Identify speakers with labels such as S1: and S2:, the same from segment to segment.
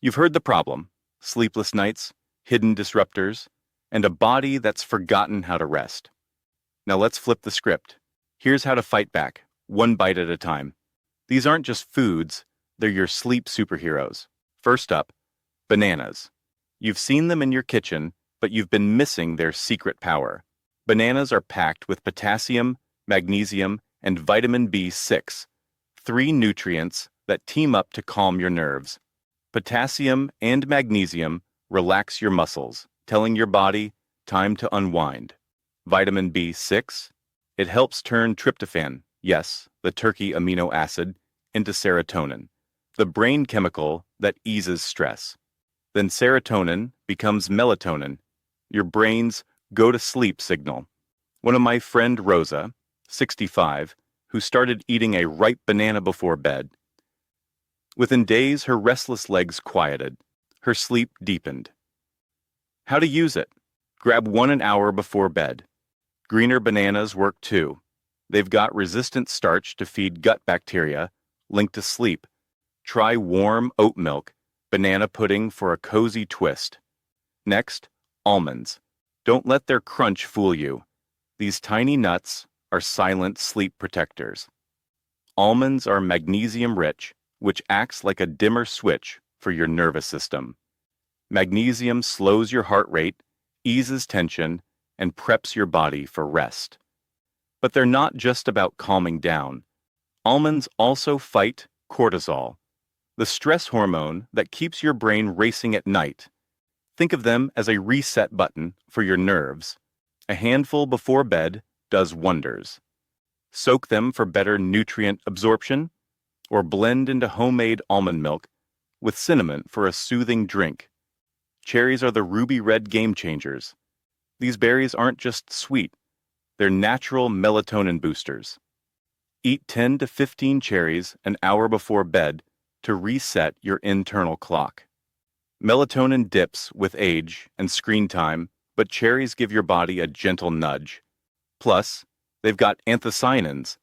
S1: You've heard the problem: sleepless nights, hidden disruptors, and a body that's forgotten how to rest. Now let's flip the script. Here's how to fight back, one bite at a time. These aren't just foods, they're your sleep superheroes. First up, bananas. You've seen them in your kitchen, but you've been missing their secret power. Bananas are packed with potassium, magnesium, and vitamin B6, three nutrients that team up to calm your nerves. Potassium and magnesium relax your muscles, telling your body, time to unwind. Vitamin B6, it helps turn tryptophan, yes, the turkey amino acid, into serotonin, the brain chemical that eases stress. Then serotonin becomes melatonin, your brain's go-to-sleep signal. One of my friend Rosa, 65, who started eating a ripe banana before bed. Within days, her restless legs quieted, her sleep deepened. How to use it? Grab one an hour before bed. Greener bananas work too. They've got resistant starch to feed gut bacteria, linked to sleep. Try warm oat milk, banana pudding for a cozy twist. Next, almonds. Don't let their crunch fool you. These tiny nuts are silent sleep protectors. Almonds are magnesium-rich, which acts like a dimmer switch for your nervous system. Magnesium slows your heart rate, eases tension, and preps your body for rest. But they're not just about calming down. Almonds also fight cortisol, the stress hormone that keeps your brain racing at night. Think of them as a reset button for your nerves. A handful before bed does wonders. Soak them for better nutrient absorption, or blend into homemade almond milk with cinnamon for a soothing drink. Cherries are the ruby red game changers. These berries aren't just sweet, they're natural melatonin boosters. Eat 10 to 15 cherries an hour before bed to reset your internal clock. Melatonin dips with age and screen time, but cherries give your body a gentle nudge. Plus, they've got anthocyanins,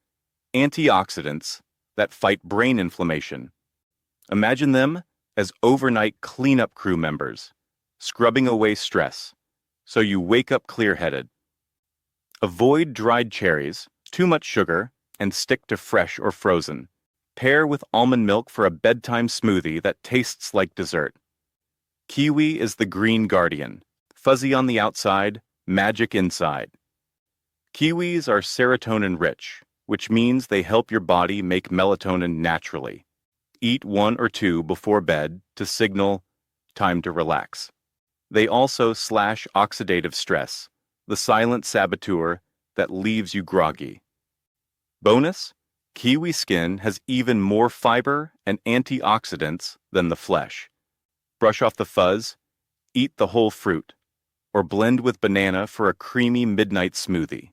S1: antioxidants that fight brain inflammation. Imagine them as overnight cleanup crew members, scrubbing away stress, so you wake up clear-headed. Avoid dried cherries, too much sugar, and stick to fresh or frozen. Pair with almond milk for a bedtime smoothie that tastes like dessert. Kiwi is the green guardian, fuzzy on the outside, magic inside. Kiwis are serotonin-rich, which means they help your body make melatonin naturally. Eat one or two before bed to signal time to relax. They also slash oxidative stress, the silent saboteur that leaves you groggy. Bonus, kiwi skin has even more fiber and antioxidants than the flesh. Brush off the fuzz, eat the whole fruit, or blend with banana for a creamy midnight smoothie.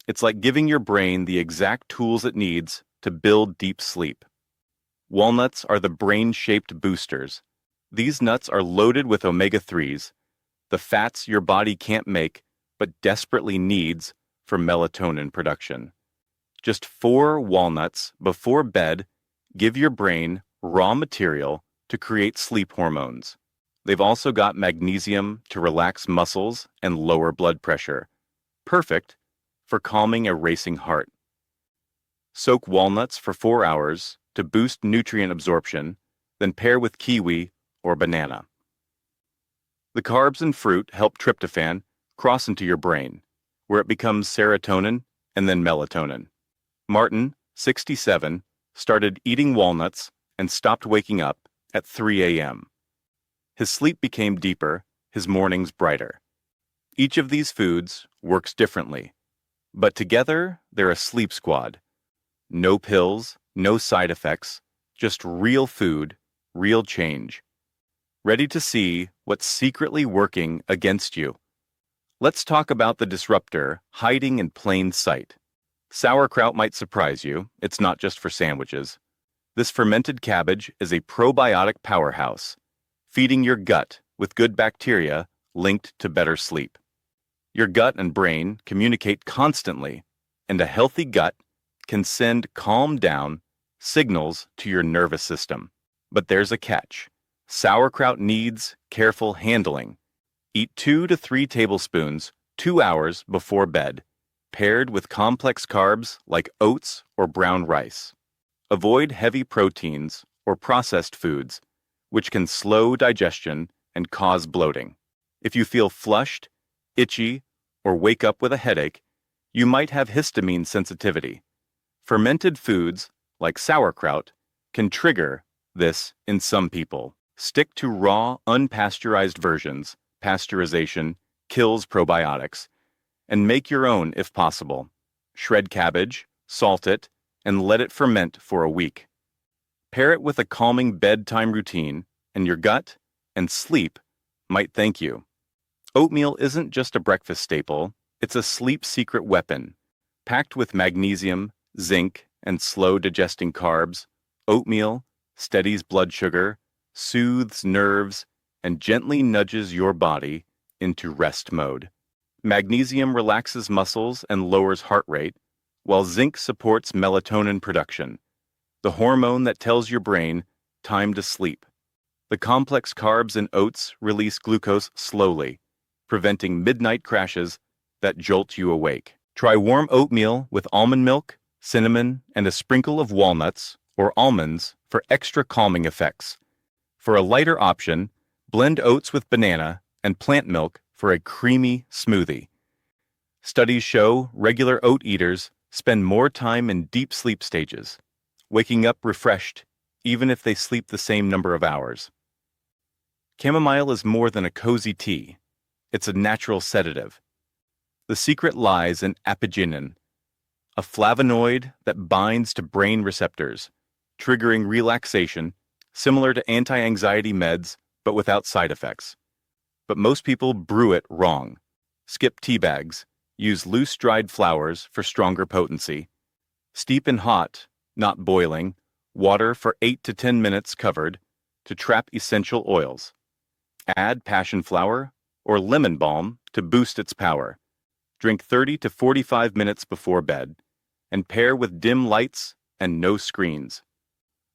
S1: It's like giving your brain the exact tools it needs to build deep sleep. Walnuts are the brain-shaped boosters. These nuts are loaded with omega-3s, the fats your body can't make but desperately needs for melatonin production. Just 4 walnuts before bed give your brain raw material to create sleep hormones. They've also got magnesium to relax muscles and lower blood pressure. Perfect for calming a racing heart. Soak walnuts for 4 hours to boost nutrient absorption, then pair with kiwi or banana. The carbs in fruit help tryptophan cross into your brain, where it becomes serotonin and then melatonin. Martin, 67, started eating walnuts and stopped waking up at 3 a.m. His sleep became deeper, his mornings brighter. Each of these foods works differently, but together they're a sleep squad. No pills, no side effects, just real food, real change. Ready to see what's secretly working against you? Let's talk about the disruptor hiding in plain sight. Sauerkraut might surprise you. It's not just for sandwiches. This fermented cabbage is a probiotic powerhouse, feeding your gut with good bacteria linked to better sleep. Your gut and brain communicate constantly, and a healthy gut can send calm down signals to your nervous system. But there's a catch. Sauerkraut needs careful handling. Eat 2 to 3 tablespoons 2 hours before bed, paired with complex carbs like oats or brown rice. Avoid heavy proteins or processed foods, which can slow digestion and cause bloating. If you feel flushed, itchy, or wake up with a headache, you might have histamine sensitivity. Fermented foods, like sauerkraut, can trigger this in some people. Stick to raw, unpasteurized versions. Pasteurization kills probiotics. And make your own if possible. Shred cabbage, salt it, and let it ferment for a week. Pair it with a calming bedtime routine, and your gut and sleep might thank you. Oatmeal isn't just a breakfast staple, it's a sleep secret weapon. Packed with magnesium, zinc, and slow-digesting carbs, oatmeal steadies blood sugar, soothes nerves, and gently nudges your body into rest mode. Magnesium relaxes muscles and lowers heart rate, while zinc supports melatonin production, the hormone that tells your brain time to sleep. The complex carbs in oats release glucose slowly, preventing midnight crashes that jolt you awake. Try warm oatmeal with almond milk, cinnamon, and a sprinkle of walnuts or almonds for extra calming effects. For a lighter option, blend oats with banana and plant milk for a creamy smoothie. Studies show regular oat eaters spend more time in deep sleep stages, waking up refreshed even if they sleep the same number of hours. Chamomile is more than a cozy tea. It's a natural sedative. The secret lies in apigenin, a flavonoid that binds to brain receptors, triggering relaxation, similar to anti-anxiety meds, but without side effects. But most people brew it wrong. Skip tea bags, use loose dried flowers for stronger potency, steep in hot, not boiling, water for 8 to 10 minutes covered to trap essential oils. Add passion flower or lemon balm to boost its power. Drink 30 to 45 minutes before bed, and pair with dim lights and no screens.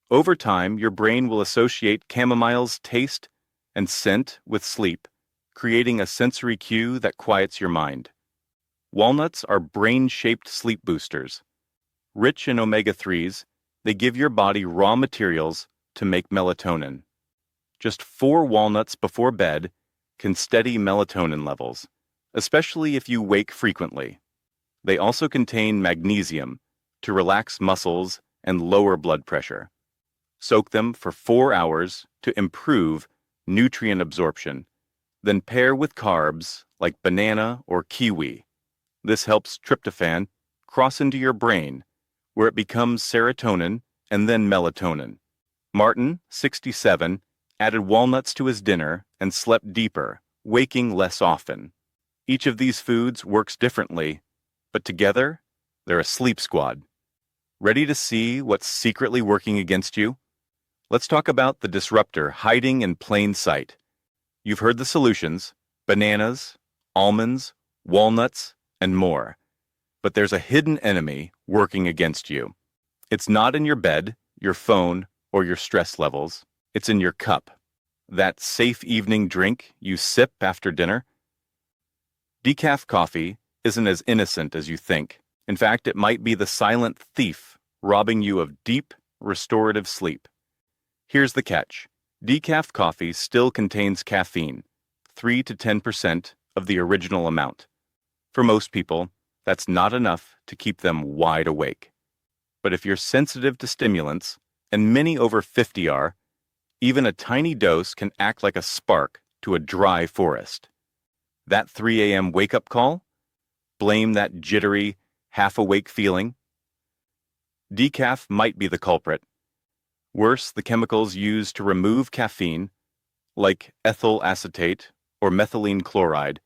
S1: Over time, your brain will associate chamomile's taste and scent with sleep, creating a sensory cue that quiets your mind. Walnuts are brain-shaped sleep boosters. Rich in omega-3s, they give your body raw materials to make melatonin. Just 4 walnuts before bed can steady melatonin levels, especially if you wake frequently. They also contain magnesium to relax muscles and lower blood pressure. Soak them for 4 hours to improve nutrient absorption, then pair with carbs like banana or kiwi. This helps tryptophan cross into your brain, where it becomes serotonin and then melatonin. Martin, 67, added walnuts to his dinner and slept deeper, waking less often. Each of these foods works differently, but together, they're a sleep squad. Ready to see what's secretly working against you? Let's talk about the disruptor hiding in plain sight. You've heard the solutions: bananas, almonds, walnuts, and more. But there's a hidden enemy working against you. It's not in your bed, your phone, or your stress levels. It's in your cup. That safe evening drink you sip after dinner. Decaf coffee isn't as innocent as you think. In fact, it might be the silent thief robbing you of deep, restorative sleep. Here's the catch. Decaf coffee still contains caffeine, 3 to 10% of the original amount. For most people, that's not enough to keep them wide awake. But if you're sensitive to stimulants, and many over 50 are, even a tiny dose can act like a spark to a dry forest. That 3 a.m. wake-up call? Blame that jittery, half-awake feeling? Decaf might be the culprit. Worse, the chemicals used to remove caffeine, like ethyl acetate or methylene chloride,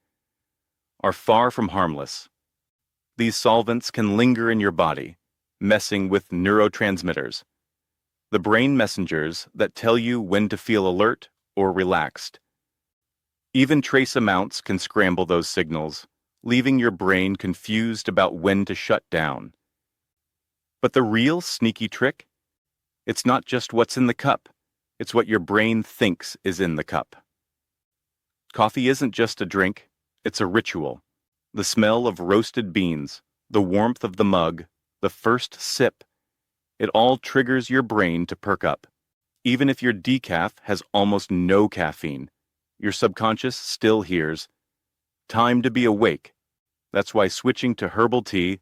S1: are far from harmless. These solvents can linger in your body, messing with neurotransmitters, the brain messengers that tell you when to feel alert or relaxed. Even trace amounts can scramble those signals, leaving your brain confused about when to shut down. But the real sneaky trick? It's not just what's in the cup. It's what your brain thinks is in the cup. Coffee isn't just a drink, it's a ritual. The smell of roasted beans, the warmth of the mug, the first sip, it all triggers your brain to perk up. Even if your decaf has almost no caffeine, your subconscious still hears, "Time to be awake." That's why switching to herbal tea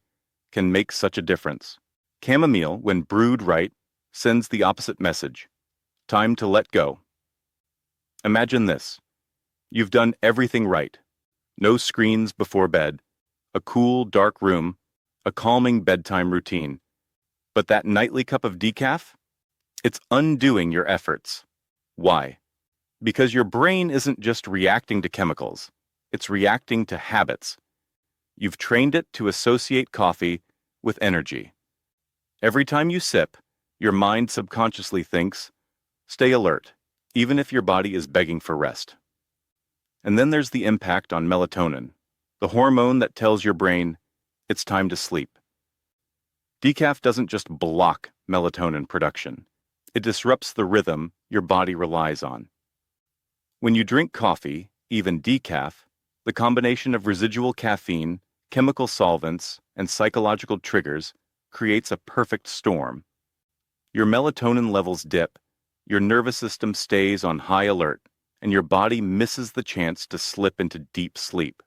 S1: can make such a difference. Chamomile, when brewed right, sends the opposite message. Time to let go. Imagine this. You've done everything right. No screens before bed, a cool, dark room, a calming bedtime routine. But that nightly cup of decaf? It's undoing your efforts. Why? Because your brain isn't just reacting to chemicals, it's reacting to habits. You've trained it to associate coffee with energy. Every time you sip, your mind subconsciously thinks, stay alert, even if your body is begging for rest. And then there's the impact on melatonin, the hormone that tells your brain, it's time to sleep. Decaf doesn't just block melatonin production. It disrupts the rhythm your body relies on. When you drink coffee, even decaf, the combination of residual caffeine, chemical solvents, and psychological triggers creates a perfect storm. Your melatonin levels dip, your nervous system stays on high alert, and your body misses the chance to slip into deep sleep.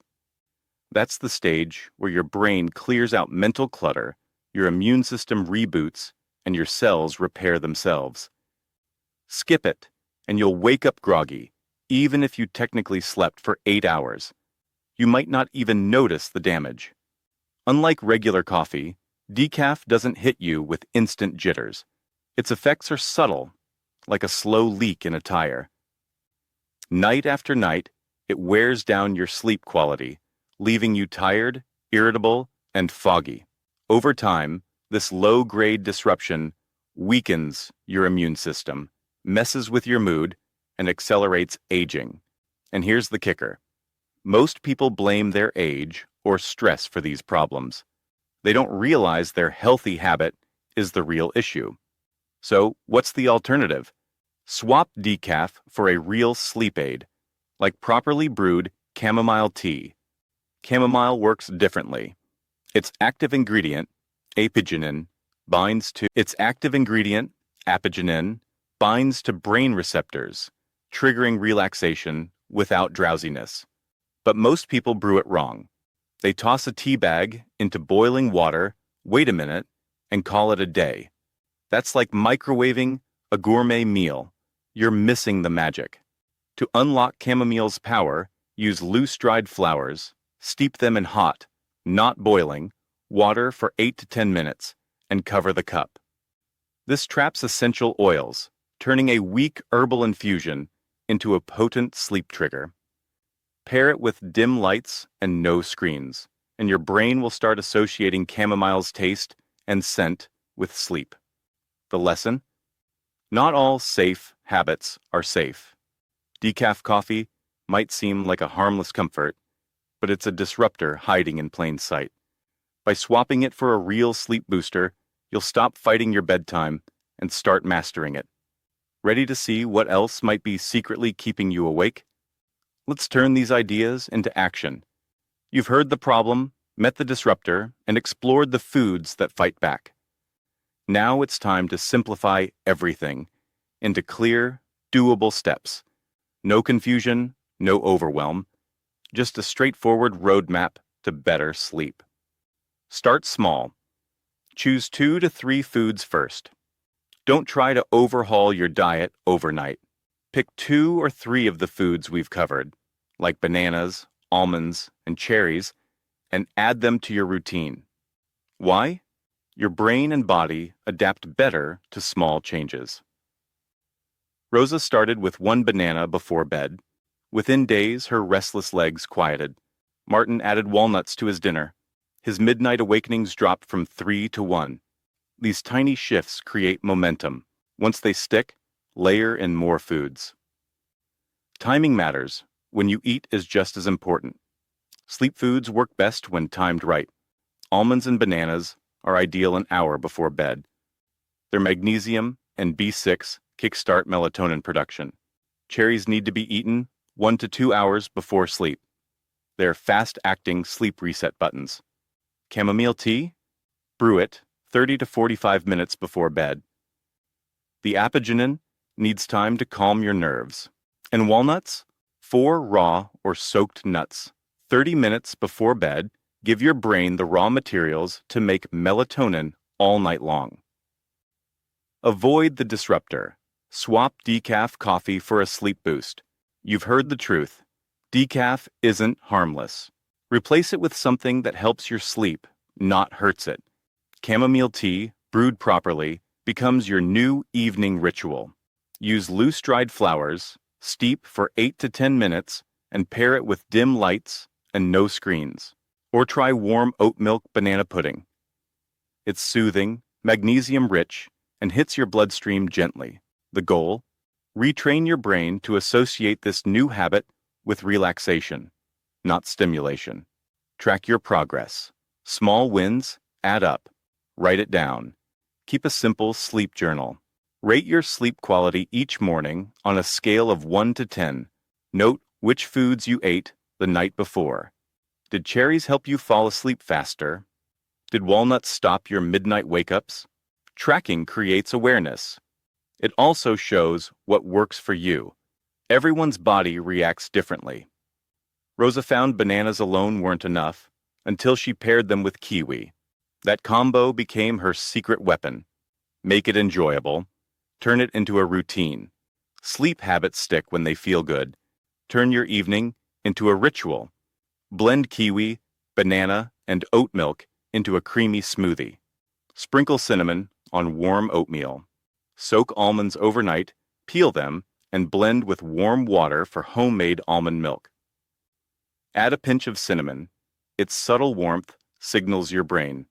S1: That's the stage where your brain clears out mental clutter, your immune system reboots, and your cells repair themselves. Skip it, and you'll wake up groggy, even if you technically slept for 8 hours. You might not even notice the damage. Unlike regular coffee, decaf doesn't hit you with instant jitters. Its effects are subtle, like a slow leak in a tire. Night after night, it wears down your sleep quality, leaving you tired, irritable, and foggy. Over time, this low-grade disruption weakens your immune system, messes with your mood, and accelerates aging. And here's the kicker. Most people blame their age or stress for these problems. They don't realize their healthy habit is the real issue. So, what's the alternative? Swap decaf for a real sleep aid, like properly brewed chamomile tea. Chamomile works differently. Its active ingredient, apigenin, binds to brain receptors, triggering relaxation without drowsiness. But most people brew it wrong. They toss a tea bag into boiling water, wait a minute, and call it a day. That's like microwaving a gourmet meal. You're missing the magic. To unlock chamomile's power, use loose dried flowers, steep them in hot, not boiling, water for 8 to 10 minutes, and cover the cup. This traps essential oils, turning a weak herbal infusion into a potent sleep trigger. Pair it with dim lights and no screens, and your brain will start associating chamomile's taste and scent with sleep. The lesson? Not all safe habits are safe. Decaf coffee might seem like a harmless comfort, but it's a disruptor hiding in plain sight. By swapping it for a real sleep booster, you'll stop fighting your bedtime and start mastering it. Ready to see what else might be secretly keeping you awake? Let's turn these ideas into action. You've heard the problem, met the disruptor, and explored the foods that fight back. Now it's time to simplify everything into clear, doable steps. No confusion, no overwhelm, just a straightforward roadmap to better sleep. Start small. Choose 2 to 3 foods first. Don't try to overhaul your diet overnight. Pick 2 or 3 of the foods we've covered, like bananas, almonds, and cherries, and add them to your routine. Why? Your brain and body adapt better to small changes. Rosa started with 1 banana before bed. Within days, her restless legs quieted. Martin added walnuts to his dinner. His midnight awakenings dropped from 3 to 1. These tiny shifts create momentum. Once they stick, layer in more foods. Timing matters. When you eat is just as important. Sleep foods work best when timed right. Almonds and bananas are ideal an hour before bed. Their magnesium and B6 kickstart melatonin production. Cherries need to be eaten 1 to 2 hours before sleep. They're fast-acting sleep reset buttons. Chamomile tea? Brew it 30 to 45 minutes before bed. The apigenin needs time to calm your nerves. And walnuts? 4 raw or soaked nuts. 30 minutes before bed, give your brain the raw materials to make melatonin all night long. Avoid the disruptor. Swap decaf coffee for a sleep boost. You've heard the truth. Decaf isn't harmless. Replace it with something that helps your sleep, not hurts it. Chamomile tea, brewed properly, becomes your new evening ritual. Use loose-dried flowers, steep for 8 to 10 minutes, and pair it with dim lights and no screens. Or try warm oat milk banana pudding. It's soothing, magnesium-rich, and hits your bloodstream gently. The goal? Retrain your brain to associate this new habit with relaxation, not stimulation. Track your progress. Small wins add up. Write it down. Keep a simple sleep journal. Rate your sleep quality each morning on a scale of 1 to 10. Note which foods you ate the night before. Did cherries help you fall asleep faster? Did walnuts stop your midnight wake-ups? Tracking creates awareness. It also shows what works for you. Everyone's body reacts differently. Rosa found bananas alone weren't enough until she paired them with kiwi. That combo became her secret weapon. Make it enjoyable. Turn it into a routine. Sleep habits stick when they feel good. Turn your evening into a ritual. Blend kiwi, banana, and oat milk into a creamy smoothie. Sprinkle cinnamon on warm oatmeal. Soak almonds overnight, peel them, and blend with warm water for homemade almond milk. Add a pinch of cinnamon. Its subtle warmth signals your brain.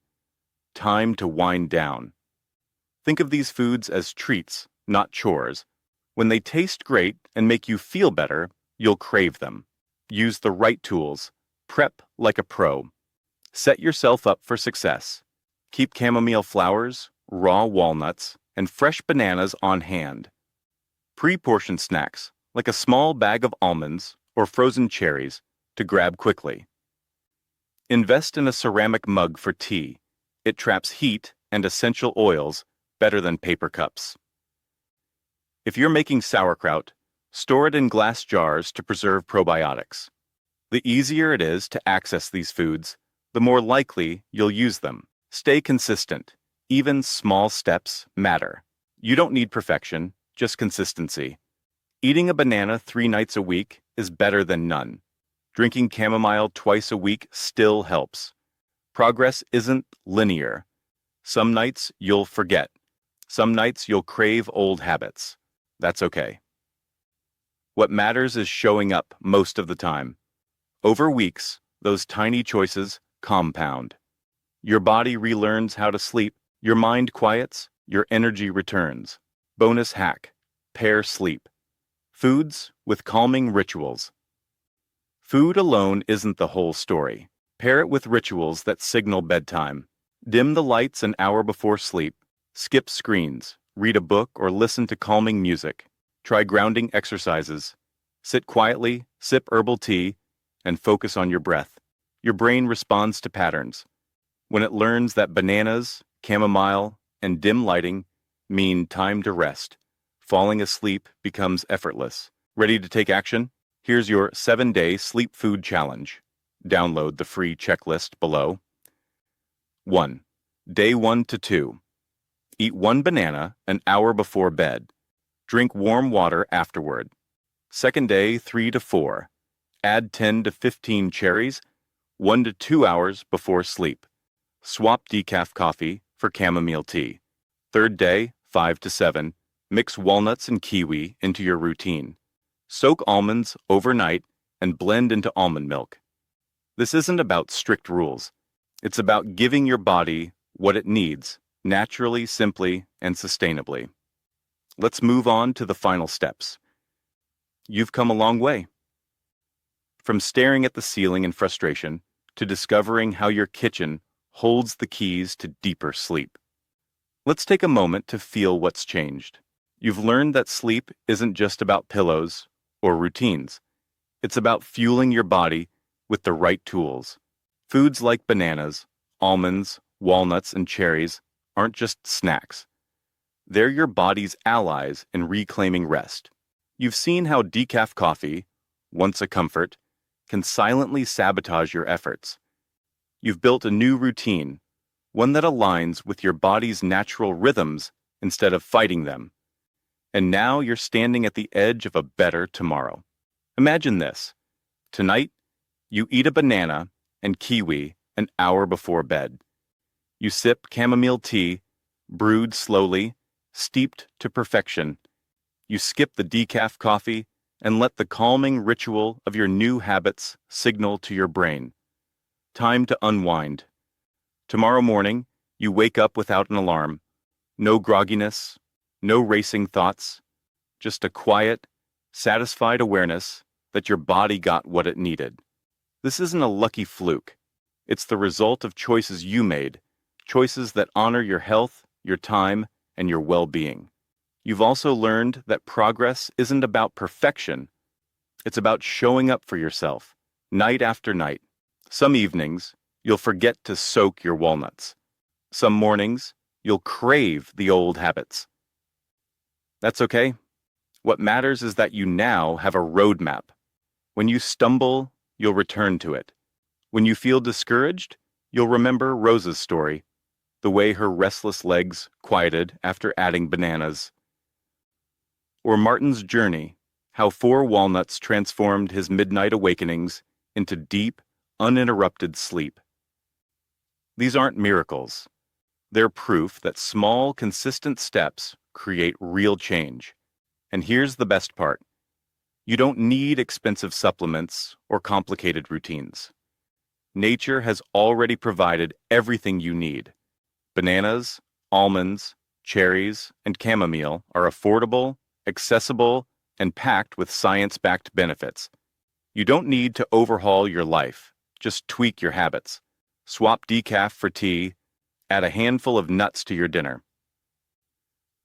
S1: Time to wind down. Think of these foods as treats, not chores. When they taste great and make you feel better, you'll crave them. Use the right tools. Prep like a pro. Set yourself up for success. Keep chamomile flowers, raw walnuts, and fresh bananas on hand. Pre-portioned snacks, like a small bag of almonds or frozen cherries, to grab quickly. Invest in a ceramic mug for tea. It traps heat and essential oils better than paper cups. If you're making sauerkraut, store it in glass jars to preserve probiotics. The easier it is to access these foods, the more likely you'll use them. Stay consistent. Even small steps matter. You don't need perfection, just consistency. Eating a banana 3 nights a week is better than none. Drinking chamomile twice a week still helps. Progress isn't linear. Some nights you'll forget. Some nights you'll crave old habits. That's okay. What matters is showing up most of the time. Over weeks, those tiny choices compound. Your body relearns how to sleep, your mind quiets, your energy returns. Bonus hack: pair sleep. Foods with calming rituals. Food alone isn't the whole story. Pair it with rituals that signal bedtime. Dim the lights an hour before sleep. Skip screens. Read a book or listen to calming music. Try grounding exercises. Sit quietly, sip herbal tea, and focus on your breath. Your brain responds to patterns. When it learns that bananas, chamomile, and dim lighting mean time to rest, falling asleep becomes effortless. Ready to take action? Here's your 7-day sleep food challenge. Download the free checklist below. 1. Day 1 to 2. Eat 1 banana an hour before bed. Drink warm water afterward. Second day, 3 to 4. Add 10 to 15 cherries, 1 to 2 hours before sleep. Swap decaf coffee for chamomile tea. Third day, 5 to 7. Mix walnuts and kiwi into your routine. Soak almonds overnight and blend into almond milk. This isn't about strict rules. It's about giving your body what it needs, naturally, simply, and sustainably. Let's move on to the final steps. You've come a long way. From staring at the ceiling in frustration to discovering how your kitchen holds the keys to deeper sleep. Let's take a moment to feel what's changed. You've learned that sleep isn't just about pillows or routines. It's about fueling your body with the right tools. Foods like bananas, almonds, walnuts, and cherries aren't just snacks. They're your body's allies in reclaiming rest. You've seen how decaf coffee, once a comfort, can silently sabotage your efforts. You've built a new routine, one that aligns with your body's natural rhythms instead of fighting them. And now you're standing at the edge of a better tomorrow. Imagine this. Tonight, you eat a banana and kiwi an hour before bed. You sip chamomile tea, brewed slowly, steeped to perfection. You skip the decaf coffee and let the calming ritual of your new habits signal to your brain. Time to unwind. Tomorrow morning, you wake up without an alarm. No grogginess, no racing thoughts, just a quiet, satisfied awareness that your body got what it needed. This isn't a lucky fluke. It's the result of choices you made, choices that honor your health, your time, and your well-being. You've also learned that progress isn't about perfection. It's about showing up for yourself, night after night. Some evenings, you'll forget to soak your walnuts. Some mornings, you'll crave the old habits. That's okay. What matters is that you now have a roadmap. When you stumble, you'll return to it. When you feel discouraged, you'll remember Rose's story, the way her restless legs quieted after adding bananas. Or Martin's journey, how 4 walnuts transformed his midnight awakenings into deep, uninterrupted sleep. These aren't miracles. They're proof that small, consistent steps create real change. And here's the best part. You don't need expensive supplements or complicated routines. Nature has already provided everything you need. Bananas, almonds, cherries, and chamomile are affordable, accessible, and packed with science-backed benefits. You don't need to overhaul your life, just tweak your habits. Swap decaf for tea, add a handful of nuts to your dinner.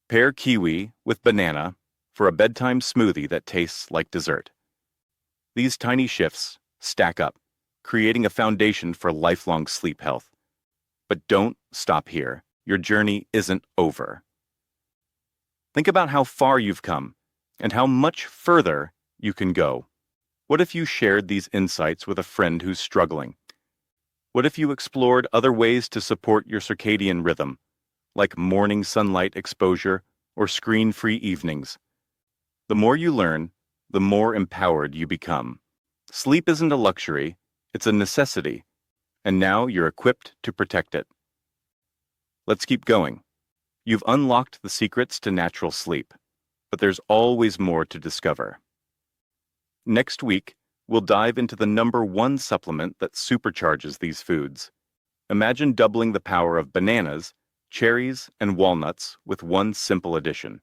S1: Pair kiwi with banana for a bedtime smoothie that tastes like dessert. These tiny shifts stack up, creating a foundation for lifelong sleep health. But don't stop here. Your journey isn't over. Think about how far you've come and how much further you can go. What if you shared these insights with a friend who's struggling? What if you explored other ways to support your circadian rhythm, like morning sunlight exposure or screen-free evenings? The more you learn, the more empowered you become. Sleep isn't a luxury, it's a necessity, and now you're equipped to protect it. Let's keep going. You've unlocked the secrets to natural sleep, but there's always more to discover. Next week, we'll dive into the #1 supplement that supercharges these foods. Imagine doubling the power of bananas, cherries, and walnuts with one simple addition.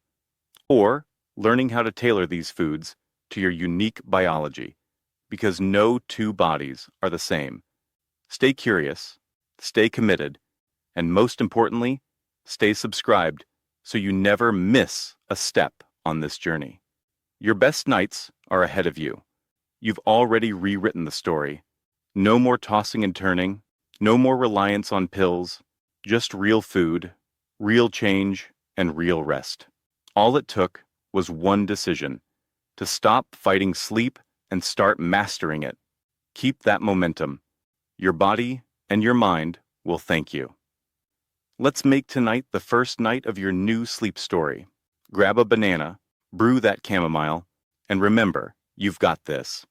S1: Or learning how to tailor these foods to your unique biology, because no 2 bodies are the same. Stay curious, stay committed, and most importantly, stay subscribed so you never miss a step on this journey. Your best nights are ahead of you. You've already rewritten the story. No more tossing and turning, no more reliance on pills, just real food, real change, and real rest. All it took was one decision: to stop fighting sleep and start mastering it. Keep that momentum. Your body and your mind will thank you. Let's make tonight the first night of your new sleep story. Grab a banana, brew that chamomile, and remember, you've got this.